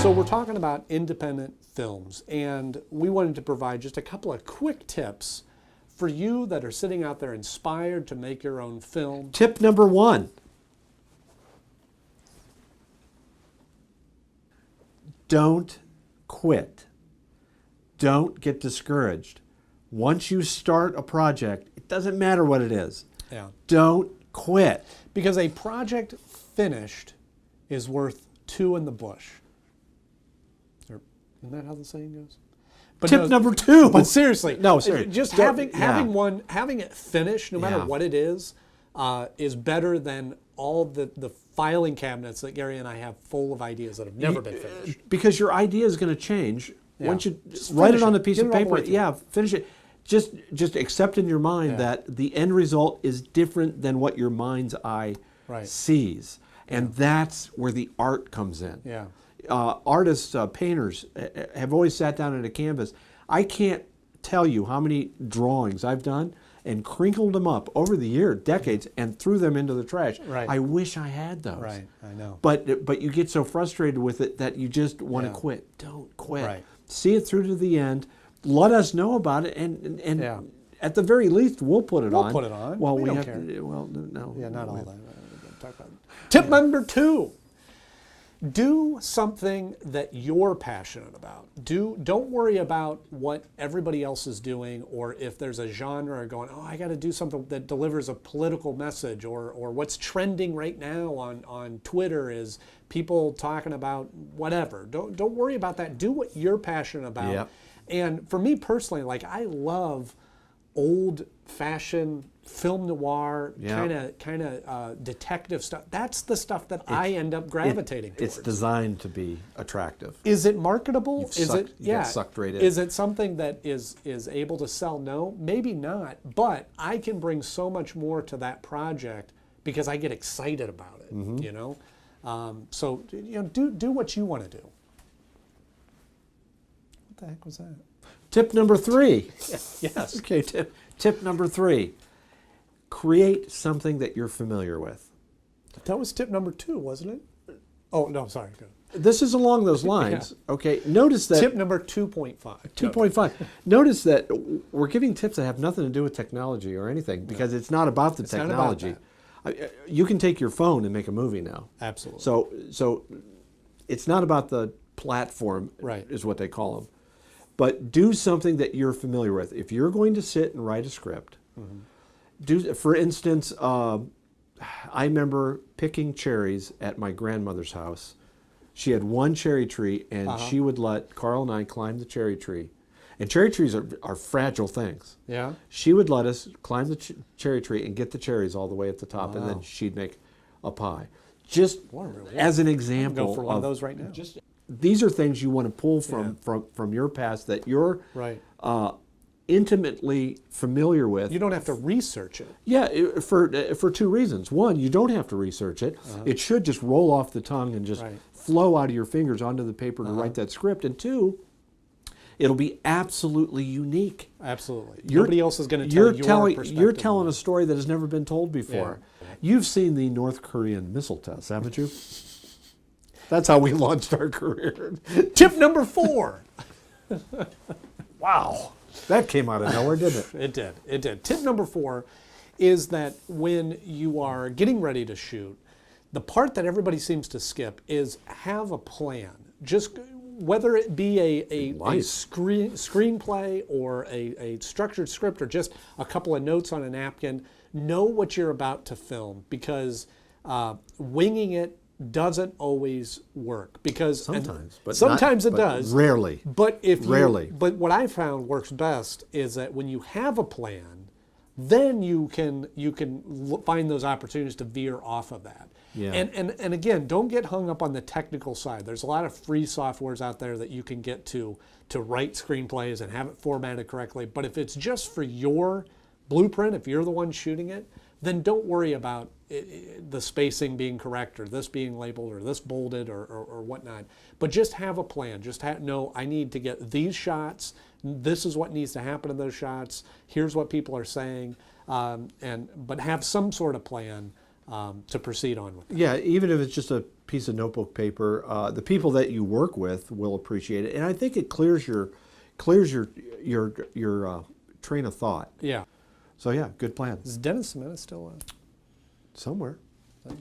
So we're talking about independent films, and we wanted to provide just a couple of quick tips for you that are sitting out there inspired to make your own film. Tip number 1. Don't quit. Don't get discouraged. Once you start a project, it doesn't matter what it is. Yeah. Don't quit. Because a project finished is worth 2 in the bush. Isn't that how the saying goes? But Tip number 2. But seriously, no, seriously. Just having it finished, no matter what it is better than all the filing cabinets that Gary and I have full of ideas that have never been finished. Because your idea is going to change. Yeah. Once you just write it on a piece of paper, finish it. Just accept in your mind that the end result is different than what your mind's eye sees. And that's where the art comes in. Yeah. Artists, painters have always sat down at a canvas. I can't tell you how many drawings I've done and crinkled them up over the years, decades, and threw them into the trash. Right. I wish I had those. Right, I know. But you get so frustrated with it that you just want to quit. Don't quit. Right. See it through to the end. Let us know about it, and at the very least, we'll put it on. We'll put it on. Well, we don't have care. No. Yeah, not all that. Talk about it. Tip number 2. Do something that you're passionate about. Don't worry about what everybody else is doing, or if there's a genre going, oh, I got to do something that delivers a political message, or what's trending right now on Twitter is people talking about whatever. Don't worry about that. Do what you're passionate about. Yep. And for me personally, like, I love old-fashioned film noir, kind of detective stuff. That's the stuff that I end up gravitating towards. It's designed to be attractive. Is it marketable? You get sucked right in. Is it something that is able to sell? No, maybe not. But I can bring so much more to that project because I get excited about it. Mm-hmm. You know, so do what you want to do. What the heck was that? Tip number 3. Yes. Okay. Tip number 3. Create something that you're familiar with. That was tip number 2, wasn't it? Oh, no, sorry. Go. This is along those lines. Okay. Notice that. Tip number 2.5. 2.5. Notice that we're giving tips that have nothing to do with technology or anything because it's not about the technology. Not about you can take your phone and make a movie now. Absolutely. So it's not about the platform, is what they call them. But do something that you're familiar with. If you're going to sit and write a script, for instance, I remember picking cherries at my grandmother's house. She had one cherry tree, and she would let Carl and I climb the cherry tree. And cherry trees are fragile things. Yeah. She would let us climb the cherry tree and get the cherries all the way at the top, and then she'd make a pie. Just as an example. I'm go for one of those right now. These are things you want to pull from your past that you're intimately familiar with. You don't have to research it. Yeah, for 2 reasons. One, you don't have to research it. It should just roll off the tongue and just flow out of your fingers onto the paper to write that script. And 2, it'll be absolutely unique. Absolutely. Nobody else is going to tell your perspective. You're telling a story that has never been told before. Yeah. You've seen the North Korean missile test, haven't you? That's how we launched our career. Tip number 4. Wow. That came out of nowhere, didn't it? It did. Tip number 4 is that when you are getting ready to shoot, the part that everybody seems to skip is have a plan. Just whether it be a screenplay or a structured script or just a couple of notes on a napkin, know what you're about to film, because winging it doesn't always work, because sometimes it does. Rarely. But But what I found works best is that when you have a plan, then you can find those opportunities to veer off of that. Yeah. And again, don't get hung up on the technical side. There's a lot of free softwares out there that you can get to write screenplays and have it formatted correctly. But if it's just for your blueprint, if you're the one shooting it, then don't worry about the spacing being correct, or this being labeled, or this bolded, or whatnot. But just have a plan. Just know, I need to get these shots. This is what needs to happen in those shots. Here's what people are saying. But have some sort of plan to proceed on with that. Yeah, even if it's just a piece of notebook paper. The people that you work with will appreciate it, and I think it clears your train of thought. Yeah. So yeah, good plan. Is Dennis Semena still on? Somewhere. Where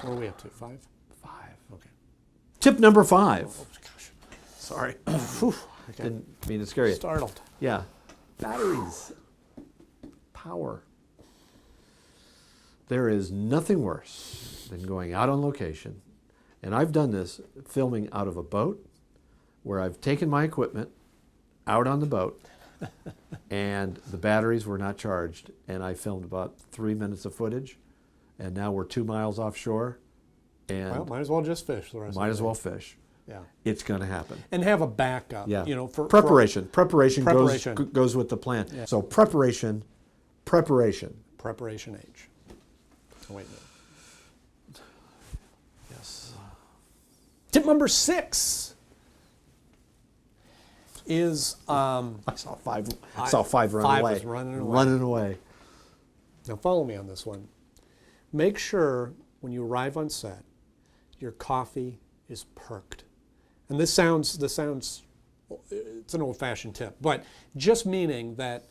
are we up to? 5? 5. Okay. Tip number 5. Oh gosh. Sorry. Okay. Didn't mean to scare you. Startled. Yeah. Batteries. Power. There is nothing worse than going out on location. And I've done this filming out of a boat where I've taken my equipment out on the boat and the batteries were not charged. And I filmed about 3 minutes of footage. And now we're 2 miles offshore. And Well, might as well just fish the rest might of as the day. well fish. Yeah. It's going to happen. And have a backup. Yeah. You know, for preparation. Preparation Preparation. goes with the plan. Yeah. So preparation. Preparation H. Oh, wait a minute. Yes. Tip number 6 is I saw 5. I saw 5 run 5 away. was running away. Running away. Now follow me on this one. Make sure when you arrive on set, your coffee is perked. And this sounds it's an old-fashioned tip, but just meaning that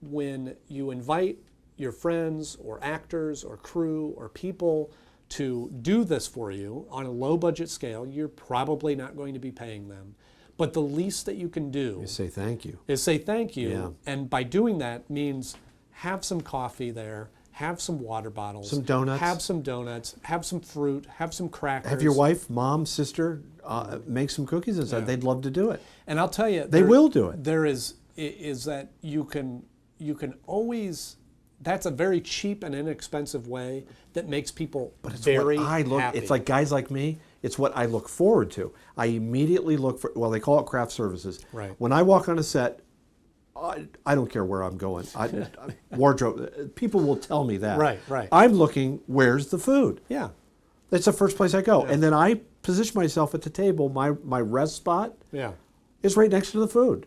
when you invite your friends or actors or crew or people to do this for you on a low budget scale, you're probably not going to be paying them. But the least that you can do You say thank you. is say thank you. Yeah. And by doing that means have some coffee there, have some water bottles, Some donuts. have some donuts, have some fruit, have some crackers. Have your wife, mom, sister make some cookies and said they'd love to do it. And I'll tell you, They will do it. There is that you can always. That's a very cheap and inexpensive way that makes people very happy. It's like guys like me. It's what I look forward to. I immediately look for. Well, they call it craft services. Right. When I walk on a set, I don't care where I'm going. Wardrobe. People will tell me that. Right. I'm looking. Where's the food? Yeah. That's the first place I go, and then I position myself at the table. My rest spot Yeah. is right next to the food,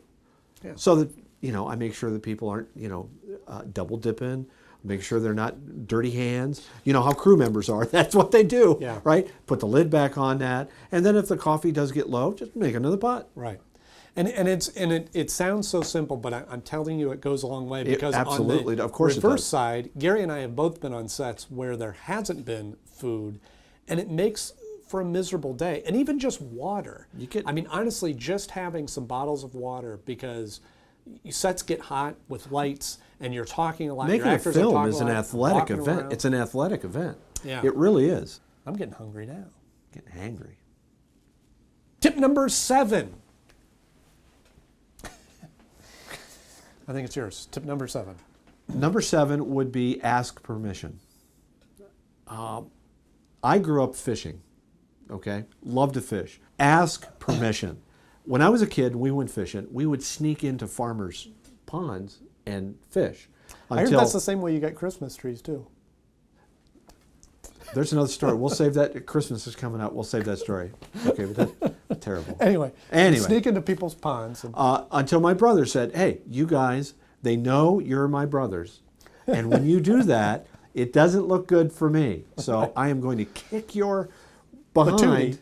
Yeah. so that I make sure that people aren't double dipping. Make sure they're not dirty hands. You know how crew members are. That's what they do. Yeah. Right. Put the lid back on that, and then if the coffee does get low, just make another pot. Right. And it sounds so simple, but I'm telling you, it goes a long way because absolutely, on the of course it reverse does. side, Gary and I have both been on sets where there hasn't been food, and it makes for a miserable day. And even just water. I mean, honestly, just having some bottles of water because sets get hot with lights, and you're talking a lot. Making your a actors are film talking is a an lot, athletic walking event. around. It's an athletic event. Yeah. It really is. I'm getting hungry now. Getting hangry. Tip number 7. I think it's yours. Tip number 7. Number 7 would be ask permission. I grew up fishing, okay? Love to fish. Ask permission. When I was a kid, we went fishing. We would sneak into farmers' ponds and fish. I heard that's the same way you got Christmas trees too. There's another story. We'll save that. Christmas is coming up. We'll save that story. Okay, but that's terrible. Anyway, sneak into people's ponds. And until my brother said, hey, you guys, they know you're my brothers. And when you do that, it doesn't look good for me. So I am going to kick your behind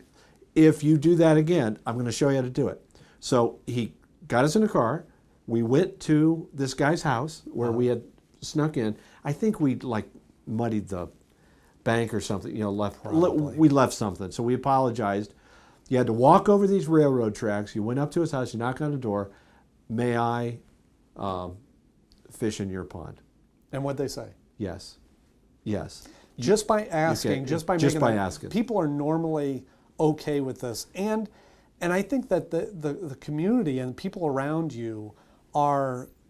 if you do that again. I'm going to show you how to do it. So he got us in a car. We went to this guy's house where we had snuck in. I think we muddied the bank or something, we left something. So we apologized. You had to walk over these railroad tracks. You went up to his house, you knocked on the door. May I fish in your pond? And what'd they say? Yes. Yes. Just by asking, just by asking. People are normally okay with this. And I think that the community and people around you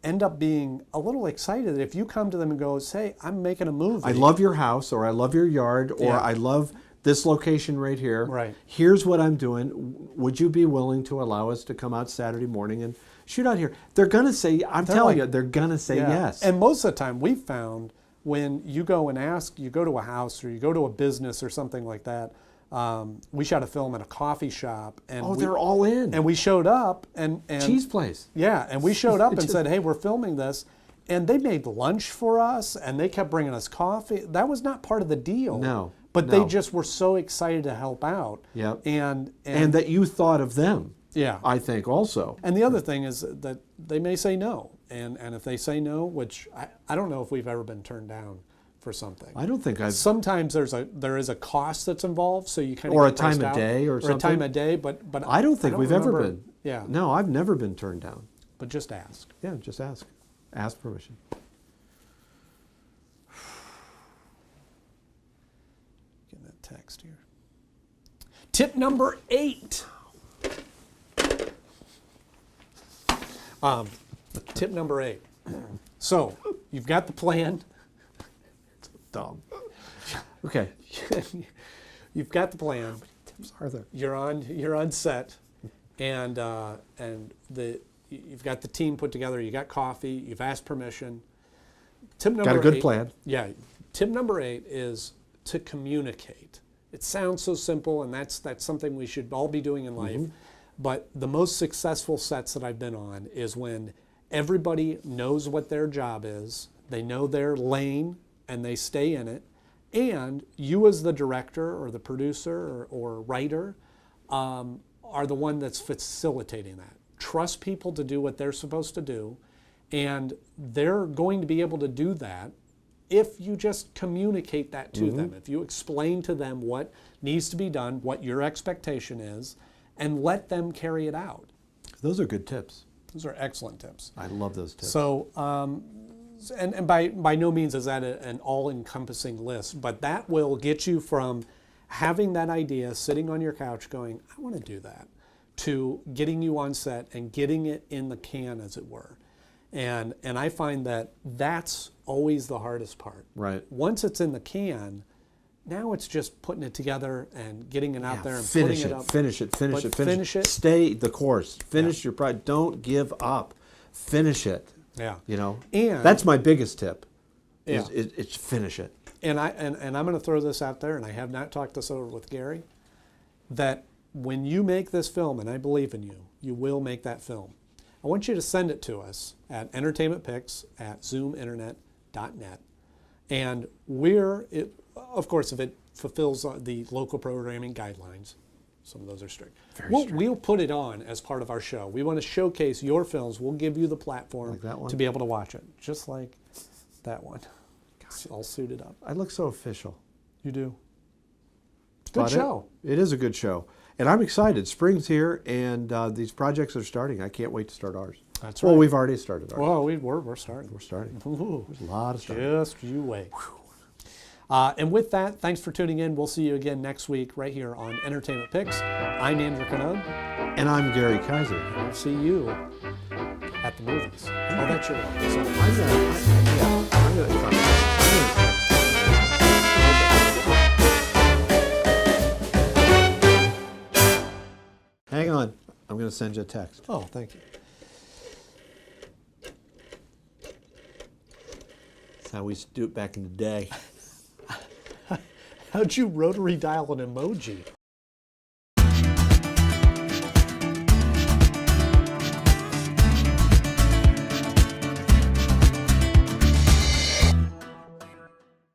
end up being a little excited if you come to them and go, hey, I'm making a movie. I love your house, or I love your yard, or I love this location right here. Right. Here's what I'm doing. Would you be willing to allow us to come out Saturday morning and shoot out here? They're going to say, they're going to say yes. And most of the time we've found when you go and ask, you go to a house or you go to a business or something like that. We shot a film at a coffee shop, and they're all in. And we showed up, and cheese place. Yeah, and we showed up and said, "Hey, we're filming this," and they made lunch for us, and they kept bringing us coffee. That was not part of the deal. No, But they just were so excited to help out. Yep. And that you thought of them. Yeah. I think also. And the other thing is that they may say no. And if they say no, which I don't know if we've ever been turned down for something. I don't think I've. Sometimes there is a cost that's involved, so you kind of or get a time priced of day or something. Or a time of day, but I don't think we've ever been. Yeah. No, I've never been turned down. But just ask. Yeah, just ask. Ask permission. Getting that text here. Tip number 8. Tip number 8. So you've got the plan. It's dumb. Okay. You've got the plan. Tips are there? You're on set, and you've got the team put together. You got coffee. You've asked permission. Tip number 8. Got a good plan. Yeah. Tip number 8 is to communicate. It sounds so simple, and that's something we should all be doing in life. But the most successful sets that I've been on is when everybody knows what their job is, they know their lane, and they stay in it. And you as the director or the producer or writer are the one that's facilitating that. Trust people to do what they're supposed to do, and they're going to be able to do that if you just communicate that to them, if you explain to them what needs to be done, what your expectation is, and let them carry it out. Those are good tips. Those are excellent tips. I love those tips. So, and by no means is that an all-encompassing list, but that will get you from having that idea, sitting on your couch going, I want to do that, to getting you on set and getting it in the can, as it were. And I find that that's always the hardest part. Right. Once it's in the can, now it's just putting it together and getting it out there and finish putting it it up. Finish it. Finish it. Stay the course. Finish your project. Don't give up. Finish it. Yeah. You know. And that's my biggest tip. Yeah. It's finish it. And I'm going to throw this out there, and I have not talked this over with Gary, that when you make this film, and I believe in you, you will make that film. I want you to send it to us at entertainmentpics@zoominternet.net. And of course, if it fulfills the local programming guidelines, some of those are strict. We'll put it on as part of our show. We want to showcase your films. We'll give you the platform like that one? to be able to watch it, just like that one. It's all suited up. I look so official. You do. Good show. It is a good show. And I'm excited. Spring's here, and these projects are starting. I can't wait to start ours. That's right. Well, we've already started ours. Well, we're starting. We're starting. Ooh, There's a lot of stuff. just you wait. And with that, thanks for tuning in. We'll see you again next week right here on Entertainment Picks. I'm Andrew Canode. And I'm Gary Kaiser. And I'll see you at the movies. Oh, that's your one. So, I'm gonna hang on. I'm going to send you a text. oh, thank you. That's how we used to do it back in the day. How'd you rotary dial an emoji?